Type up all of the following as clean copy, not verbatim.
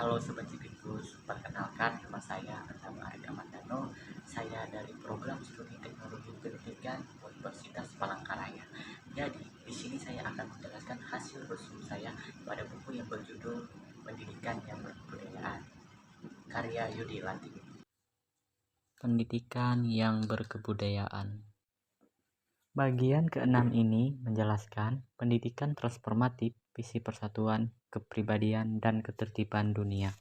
Halo Sobat Civikus, perkenalkan nama saya Pertama Arga Mandano. Saya dari program studi teknologi pendidikan Universitas Palangkaraya. Jadi, di sini saya akan menjelaskan hasil resume saya pada buku yang berjudul Pendidikan yang Berkebudayaan, karya Yudi Latif. Pendidikan yang berkebudayaan. Bagian keenam ini menjelaskan pendidikan transformatif, visi persatuan, kepribadian, dan ketertiban dunia.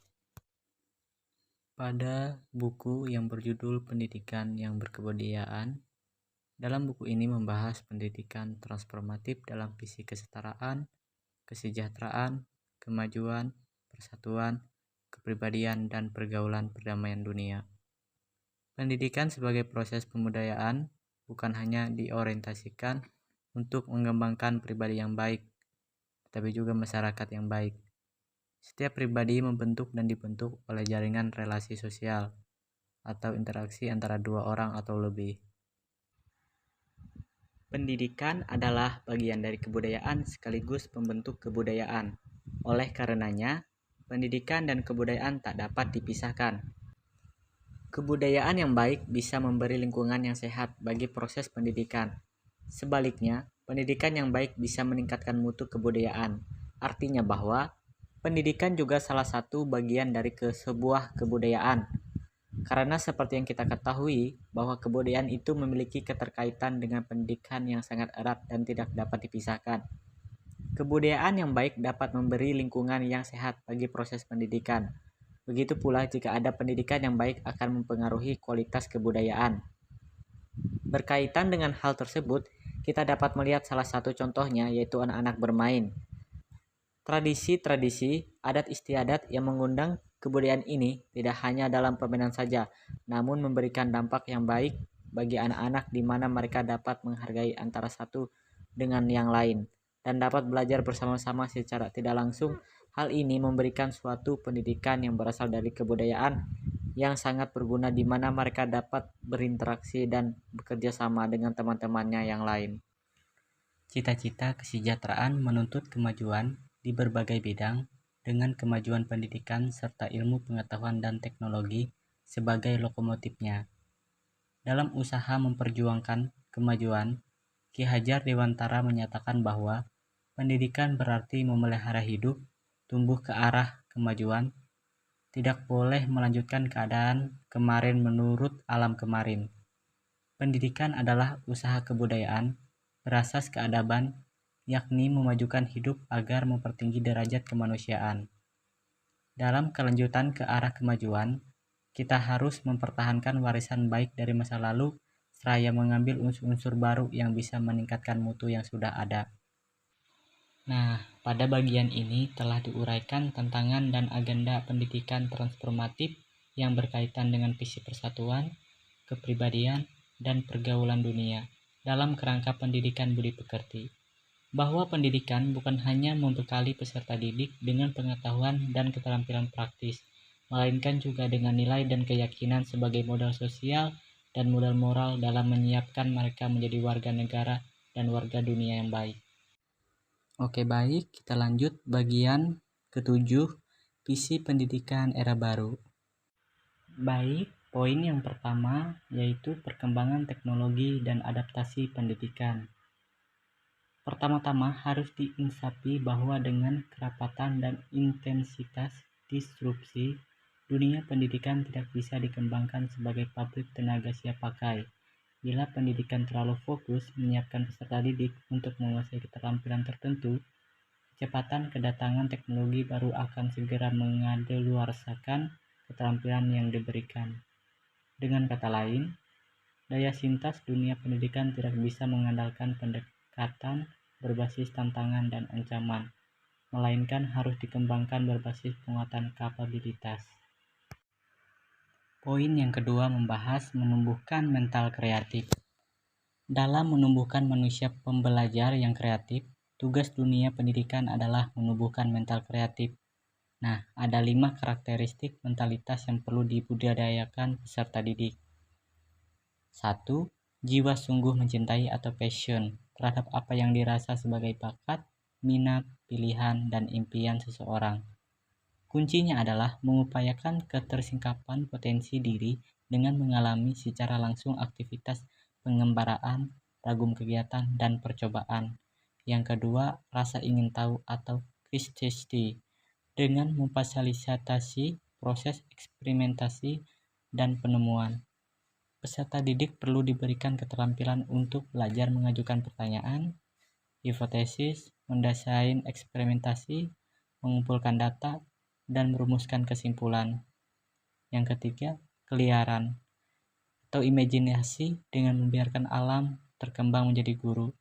Pada buku yang berjudul Pendidikan yang Berkebudayaan, dalam buku ini membahas pendidikan transformatif dalam visi kesetaraan, kesejahteraan, kemajuan, persatuan, kepribadian, dan pergaulan perdamaian dunia. Pendidikan sebagai proses pembudayaan bukan hanya diorientasikan untuk mengembangkan pribadi yang baik, tetapi juga masyarakat yang baik. Setiap pribadi membentuk dan dibentuk oleh jaringan relasi sosial atau interaksi antara dua orang atau lebih. Pendidikan adalah bagian dari kebudayaan sekaligus pembentuk kebudayaan. Oleh karenanya, pendidikan dan kebudayaan tak dapat dipisahkan. Kebudayaan yang baik bisa memberi lingkungan yang sehat bagi proses pendidikan. Sebaliknya, pendidikan yang baik bisa meningkatkan mutu kebudayaan. Artinya bahwa pendidikan juga salah satu bagian dari sebuah kebudayaan. Karena seperti yang kita ketahui, bahwa kebudayaan itu memiliki keterkaitan dengan pendidikan yang sangat erat dan tidak dapat dipisahkan. Kebudayaan yang baik dapat memberi lingkungan yang sehat bagi proses pendidikan. Begitu pula jika ada pendidikan yang baik akan mempengaruhi kualitas kebudayaan. Berkaitan dengan hal tersebut, kita dapat melihat salah satu contohnya yaitu anak-anak bermain. Tradisi-tradisi, adat istiadat yang mengundang kebudayaan ini tidak hanya dalam permainan saja, namun memberikan dampak yang baik bagi anak-anak di mana mereka dapat menghargai antara satu dengan yang lain dan dapat belajar bersama-sama secara tidak langsung. Hal ini memberikan suatu pendidikan yang berasal dari kebudayaan yang sangat berguna di mana mereka dapat berinteraksi dan bekerja sama dengan teman-temannya yang lain. Cita-cita kesejahteraan menuntut kemajuan di berbagai bidang dengan kemajuan pendidikan serta ilmu pengetahuan dan teknologi sebagai lokomotifnya. Dalam usaha memperjuangkan kemajuan, Ki Hajar Dewantara menyatakan bahwa pendidikan berarti memelihara hidup, tumbuh ke arah kemajuan, tidak boleh melanjutkan keadaan kemarin menurut alam kemarin. Pendidikan adalah usaha kebudayaan berasas keadaban, yakni memajukan hidup agar mempertinggi derajat kemanusiaan. Dalam kelanjutan ke arah kemajuan, kita harus mempertahankan warisan baik dari masa lalu seraya mengambil unsur-unsur baru yang bisa meningkatkan mutu yang sudah ada. Nah, pada bagian ini telah diuraikan tantangan dan agenda pendidikan transformatif yang berkaitan dengan visi persatuan, kepribadian, dan pergaulan dunia dalam kerangka pendidikan budi pekerti. Bahwa pendidikan bukan hanya membekali peserta didik dengan pengetahuan dan keterampilan praktis, melainkan juga dengan nilai dan keyakinan sebagai modal sosial dan modal moral dalam menyiapkan mereka menjadi warga negara dan warga dunia yang baik. Oke, baik, kita lanjut bagian ketujuh, visi pendidikan era baru. Baik, poin yang pertama yaitu perkembangan teknologi dan adaptasi pendidikan. Pertama-tama harus diinsapi bahwa dengan kerapatan dan intensitas disrupsi, dunia pendidikan tidak bisa dikembangkan sebagai pabrik tenaga siap pakai. Bila pendidikan terlalu fokus menyiapkan peserta didik untuk menguasai keterampilan tertentu, kecepatan kedatangan teknologi baru akan segera mengadeluarsakan keterampilan yang diberikan. Dengan kata lain, daya sintas dunia pendidikan tidak bisa mengandalkan pendekatan berbasis tantangan dan ancaman, melainkan harus dikembangkan berbasis penguatan kapabilitas. Poin yang kedua membahas menumbuhkan mental kreatif. Dalam menumbuhkan manusia pembelajar yang kreatif, tugas dunia pendidikan adalah menumbuhkan mental kreatif. Nah, ada 5 karakteristik mentalitas yang perlu dibudidayakan peserta didik. 1. Jiwa sungguh mencintai atau passion terhadap apa yang dirasa sebagai bakat, minat, pilihan, dan impian seseorang. Kuncinya adalah mengupayakan ketersingkapan potensi diri dengan mengalami secara langsung aktivitas pengembaraan, ragum kegiatan, dan percobaan. Yang kedua, rasa ingin tahu atau curiosity dengan memfasilitasi proses eksperimentasi dan penemuan. Peserta didik perlu diberikan keterampilan untuk belajar mengajukan pertanyaan, hipotesis, mendesain eksperimentasi, mengumpulkan data, dan merumuskan kesimpulan. Yang ketiga, keliaran atau imajinasi dengan membiarkan alam terkembang menjadi guru.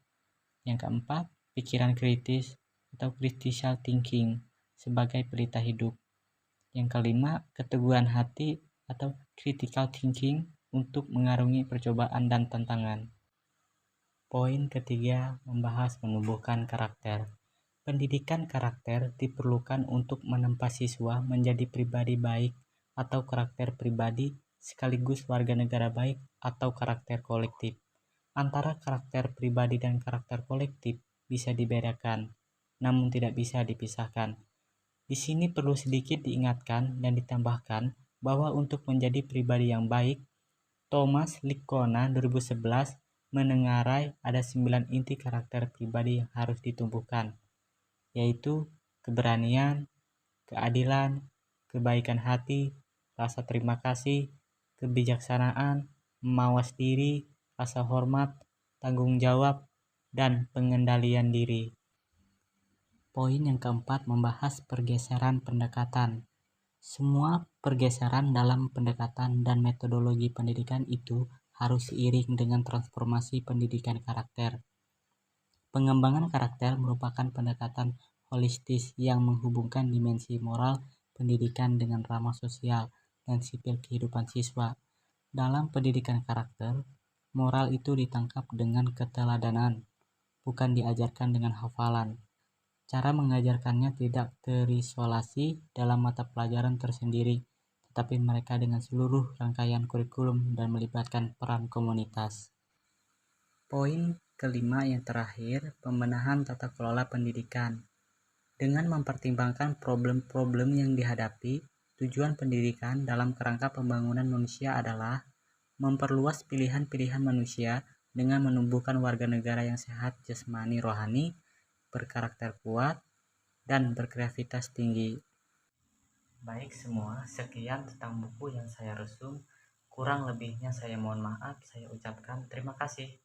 Yang keempat, pikiran kritis atau critical thinking sebagai pelita hidup. Yang kelima, keteguhan hati atau critical thinking untuk mengarungi percobaan dan tantangan. Poin ketiga, membahas menumbuhkan karakter. Pendidikan karakter diperlukan untuk menempa siswa menjadi pribadi baik atau karakter pribadi sekaligus warga negara baik atau karakter kolektif. Antara karakter pribadi dan karakter kolektif bisa dibedakan, namun tidak bisa dipisahkan. Di sini perlu sedikit diingatkan dan ditambahkan bahwa untuk menjadi pribadi yang baik, Thomas Lickona 2011 menengarai ada 9 inti karakter pribadi yang harus ditumbuhkan, yaitu keberanian, keadilan, kebaikan hati, rasa terima kasih, kebijaksanaan, mawas diri, rasa hormat, tanggung jawab, dan pengendalian diri. Poin yang keempat membahas pergeseran pendekatan. Semua pergeseran dalam pendekatan dan metodologi pendidikan itu harus seiring dengan transformasi pendidikan karakter. Pengembangan karakter merupakan pendekatan holistis yang menghubungkan dimensi moral pendidikan dengan ramah sosial dan sipil kehidupan siswa. Dalam pendidikan karakter, moral itu ditangkap dengan keteladanan, bukan diajarkan dengan hafalan. Cara mengajarkannya tidak terisolasi dalam mata pelajaran tersendiri, tetapi mereka dengan seluruh rangkaian kurikulum dan melibatkan peran komunitas. Poin kelima yang terakhir, pembenahan tata kelola pendidikan. Dengan mempertimbangkan problem-problem yang dihadapi, tujuan pendidikan dalam kerangka pembangunan manusia adalah memperluas pilihan-pilihan manusia dengan menumbuhkan warga negara yang sehat jasmani rohani, berkarakter kuat, dan berkreativitas tinggi. Baik semua, sekian tentang buku yang saya resum. Kurang lebihnya saya mohon maaf, saya ucapkan terima kasih.